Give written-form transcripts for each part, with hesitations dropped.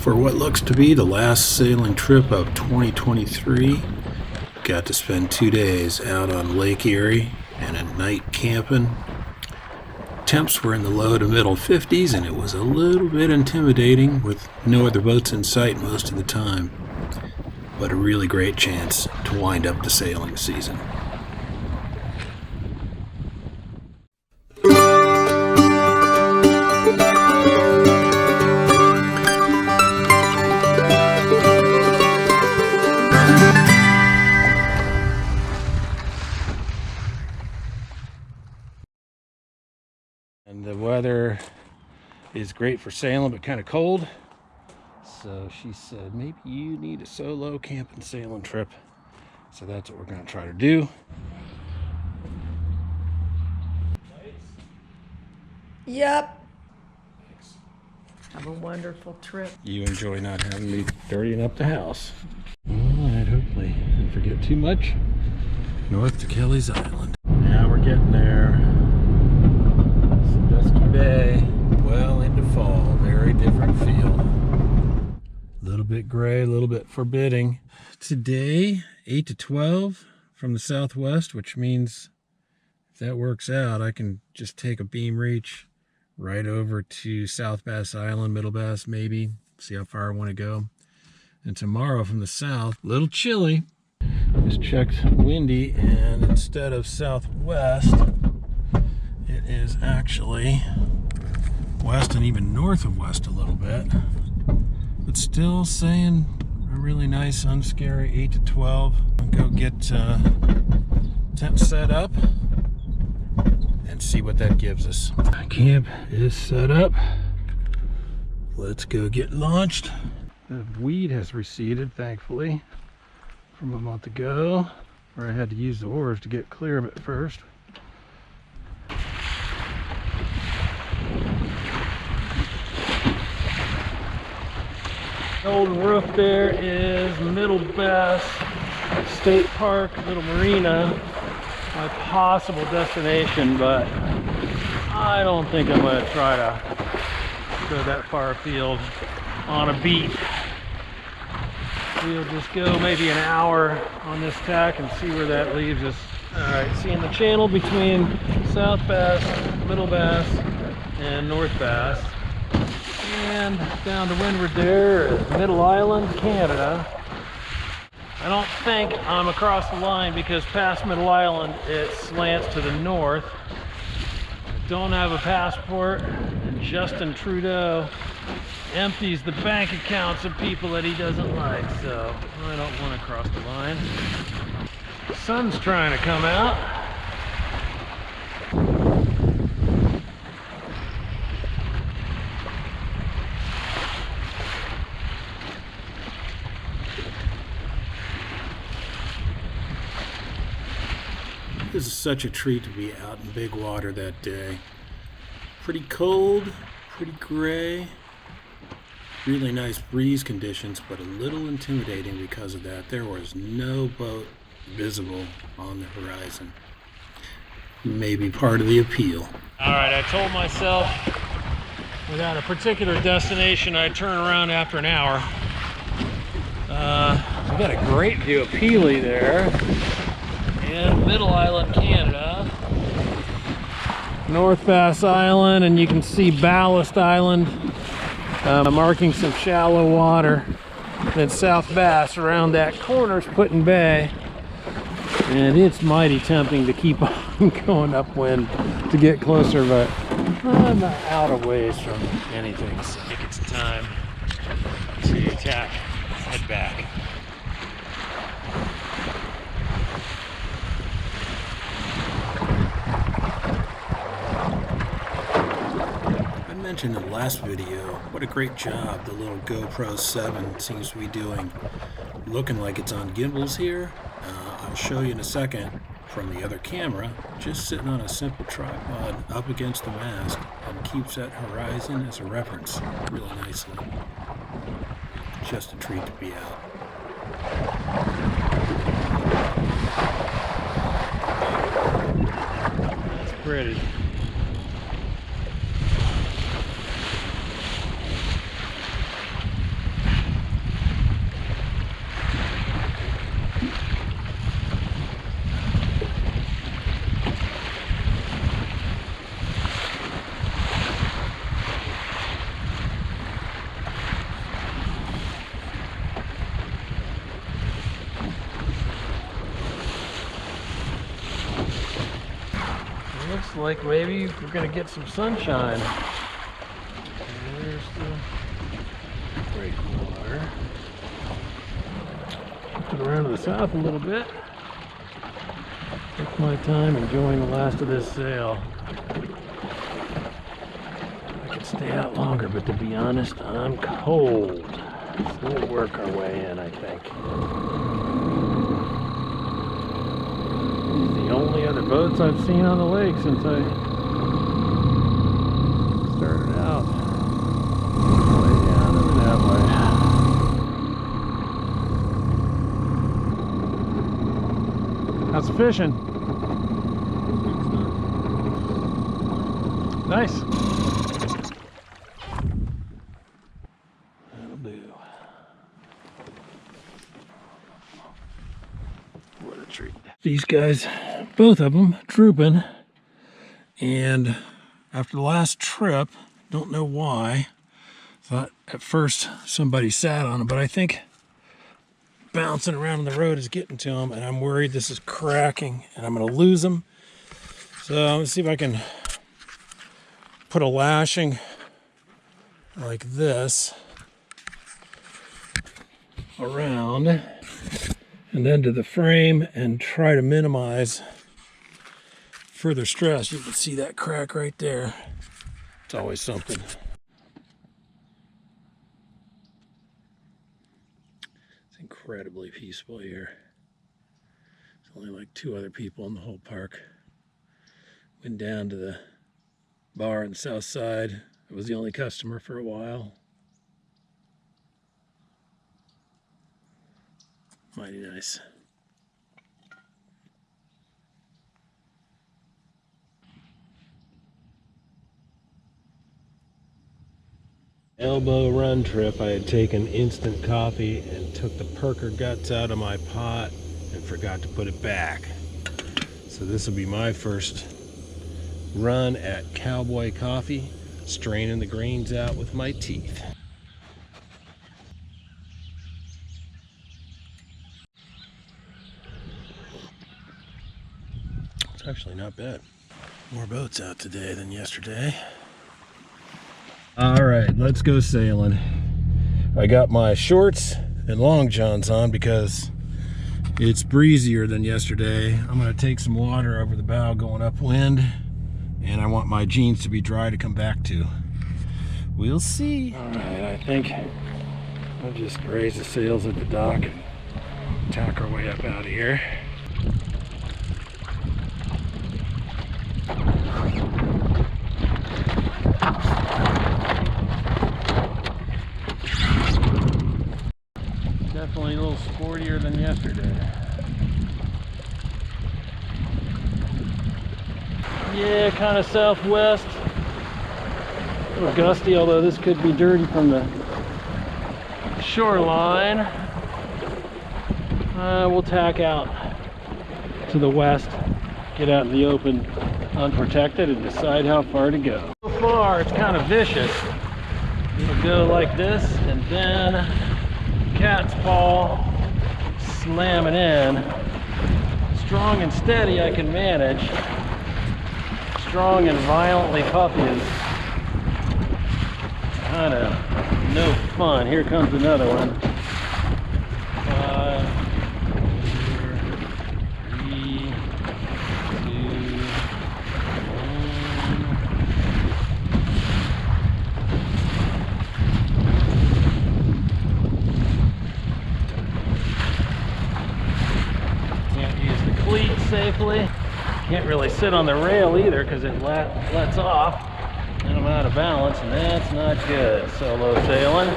For what looks to be the last sailing trip of 2023, got to spend 2 days out on Lake Erie and a night camping. Temps were in the low to middle 50s and it was a little bit intimidating with no other boats in sight most of the time, but a really great chance to wind up the sailing season. And the weather is great for sailing, but kind of cold. So she said, maybe you need a solo camping sailing trip. So that's what we're going to try to do. Yep. Thanks. Have a wonderful trip. You enjoy not having me dirtying up the house. All right, hopefully I didn't forget too much. North to Kelleys Island. Now we're getting there. Bay, well into fall, very different feel. A little bit gray, a little bit forbidding. Today, 8 to 12 from the southwest, which means if that works out, I can just take a beam reach right over to South Bass Island, Middle Bass maybe, see how far I want to go. And tomorrow from the south, a little chilly. Just checked windy, and instead of southwest, it is actually west and even north of west a little bit, but still saying a really nice, unscary 8 to 12. I'll go get tent set up and see what that gives us. Camp is set up. Let's go get launched. The weed has receded, thankfully, from a month ago, where I had to use the oars to get clear of it first. Golden Roof there is Middle Bass State Park, Little Marina, my possible destination, but I don't think I'm going to try to go that far afield on a beat. We'll just go maybe an hour on this tack and see where that leaves us. Alright, seeing the channel between South Bass, Middle Bass, and North Bass. And down to windward there is Middle Island, Canada. I don't think I'm across the line because past Middle Island it slants to the north. I don't have a passport, and Justin Trudeau empties the bank accounts of people that he doesn't like, so I don't want to cross the line. The sun's trying to come out. This is such a treat to be out in big water that day. Pretty cold, pretty gray, really nice breeze conditions, but a little intimidating because of that. There was no boat visible on the horizon. Maybe part of the appeal. Alright, I told myself without a particular destination I'd turn around after an hour. We got a great view of Pelee there. And Middle Island, Canada. North Bass Island, and you can see Ballast Island marking some shallow water. Then South Bass around that corner is Putin Bay. And it's mighty tempting to keep on going upwind to get closer, but I'm out of ways from anything. So I think it's time to tack, head back. Mentioned in the last video what a great job the little GoPro 7 seems to be doing. Looking like it's on gimbals here. I'll show you in a second from the other camera, just sitting on a simple tripod up against the mast, and keeps that horizon as a reference really nicely. Just a treat to be out. That's pretty. like maybe we're gonna get some sunshine. There's the breakwater. Looking around to the south a little bit. Take my time enjoying the last of this sail. I could stay out longer, but to be honest, I'm cold. So we'll work our way in, I think. These are the only other boats I've seen on the lake since I started out. Way down over that way. How's the fishing? Nice. That'll do. What a treat. These guys, both of them, drooping. And after the last trip, don't know why, thought at first somebody sat on them, but I think bouncing around on the road is getting to them, and I'm worried this is cracking and I'm going to lose them. So let's see if I can put a lashing like this around and then to the frame and try to minimize further stress. You can see that crack right there. It's always something. It's incredibly peaceful here. There's only like 2 other people in the whole park. Went down to the bar on the south side. I was the only customer for a while. Mighty nice. Elbow run trip, I had taken instant coffee and took the perker guts out of my pot and forgot to put it back. So this will be my first run at cowboy coffee, straining the grains out with my teeth. It's actually not bad. More boats out today than yesterday. All right, let's go sailing. I got my shorts and long johns on because it's breezier than yesterday. I'm gonna take some water over the bow going upwind, and I want my jeans to be dry to come back to. We'll see. All right, I think I'll just raise the sails at the dock, tack our way up out of here. Definitely a little sportier than yesterday. Yeah, kind of southwest. A little gusty, although this could be dirty from the shoreline. We'll tack out to the west, get out in the open, unprotected, and decide how far to go. So far, it's kind of vicious. It'll go like this, and then cat's paw, slamming in. Strong and steady I can manage. Strong and violently puffy is kind of no fun. Here comes another one. 5, 4, 3, 2, 1. Can't use the cleat safely. Can't really sit on the rail either because it lets off and I'm out of balance, and that's not good. Solo sailing.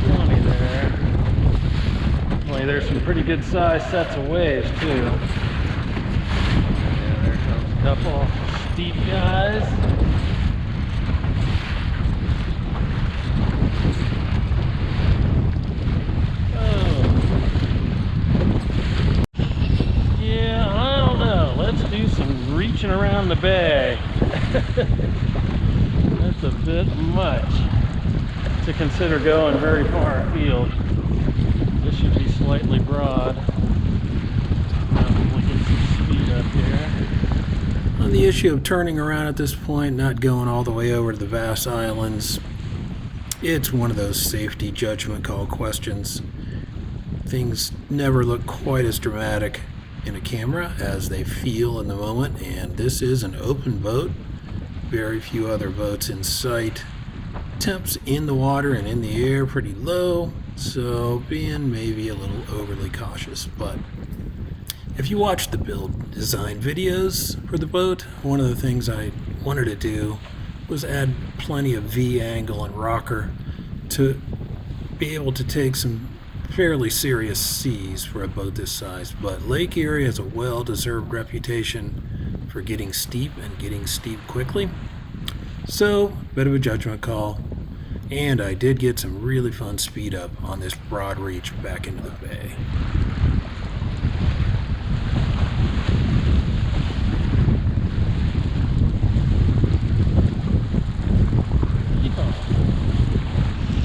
Plenty there. Boy, there's some pretty good sized sets of waves too. Yeah, there comes a couple steep guys. Reaching around the bay. That's a bit much. to consider going very far afield. This should be slightly broad. Probably get some speed up here. On the issue of turning around at this point, not going all the way over to the vast islands, it's one of those safety judgment call questions. Things never look quite as dramatic in a camera as they feel in the moment, and this is an open boat. Very few other boats in sight. Temps in the water and in the air pretty low, so being maybe a little overly cautious. But if you watch the build design videos for the boat, one of the things I wanted to do was add plenty of V angle and rocker to be able to take some fairly serious seas for a boat this size. But Lake Erie has a well-deserved reputation for getting steep and getting steep quickly. So, bit of a judgment call, and I did get some really fun speed up on this broad reach back into the bay.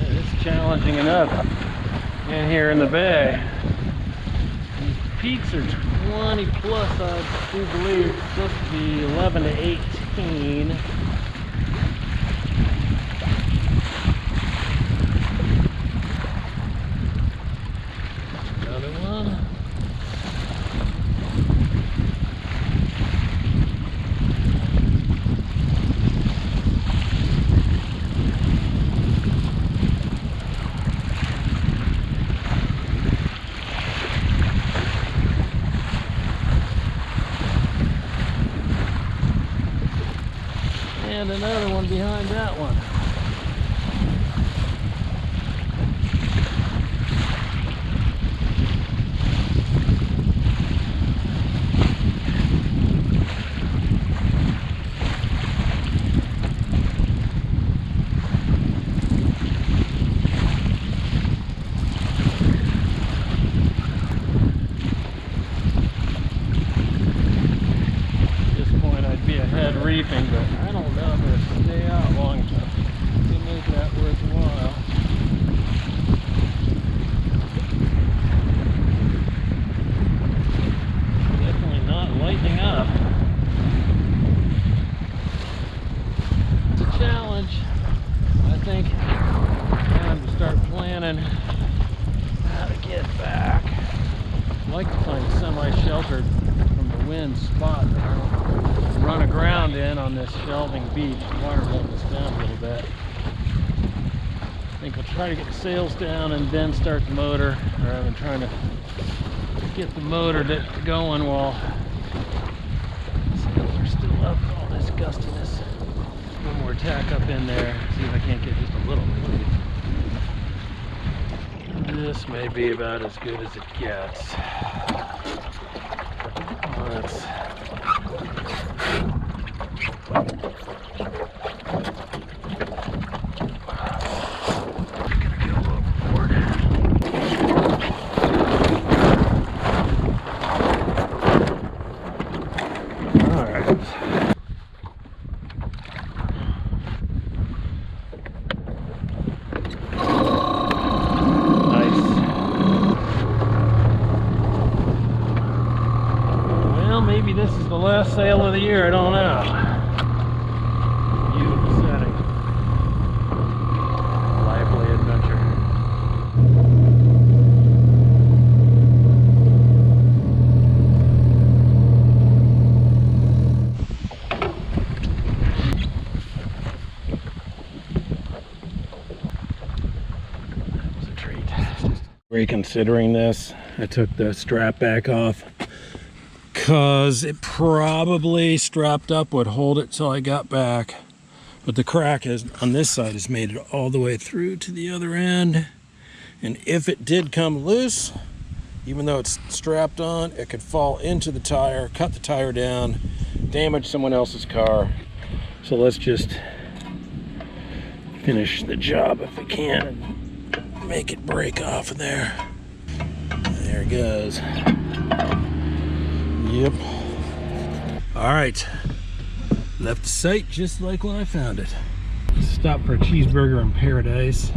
It's challenging enough in here in the bay. These peaks are 20 plus, I do believe. It's supposed to be 11 to 18. Another one. And another one behind that one. Reefing, but I don't know if it'll stay out long enough to make that worthwhile. Definitely not lightening up. It's a challenge. I think time to start planning how to get back. I'd like to find a semi-sheltered from the wind spot that I don't run aground in on this shelving beach. The water holding us down a little bit. I think I'll try to get the sails down and then start the motor, rather than trying to get the motor going while the sails are still up. All this gustiness. One more tack up in there. See if I can't get just a little relief. This may be about as good as it gets. Let's maybe this is the last sail of the year, I don't know. Beautiful setting. Lively adventure. That was a treat. Reconsidering this, I took the strap back off, because it probably strapped up would hold it till I got back, but the crack is on this side has made it all the way through to the other end, and if it did come loose, even though it's strapped on, it could fall into the tire, cut the tire down, damage someone else's car. So let's just finish the job if we can and make it break off of there. There it goes. Yep. All right. Left the site just like when I found it. Stop for a cheeseburger in Paradise.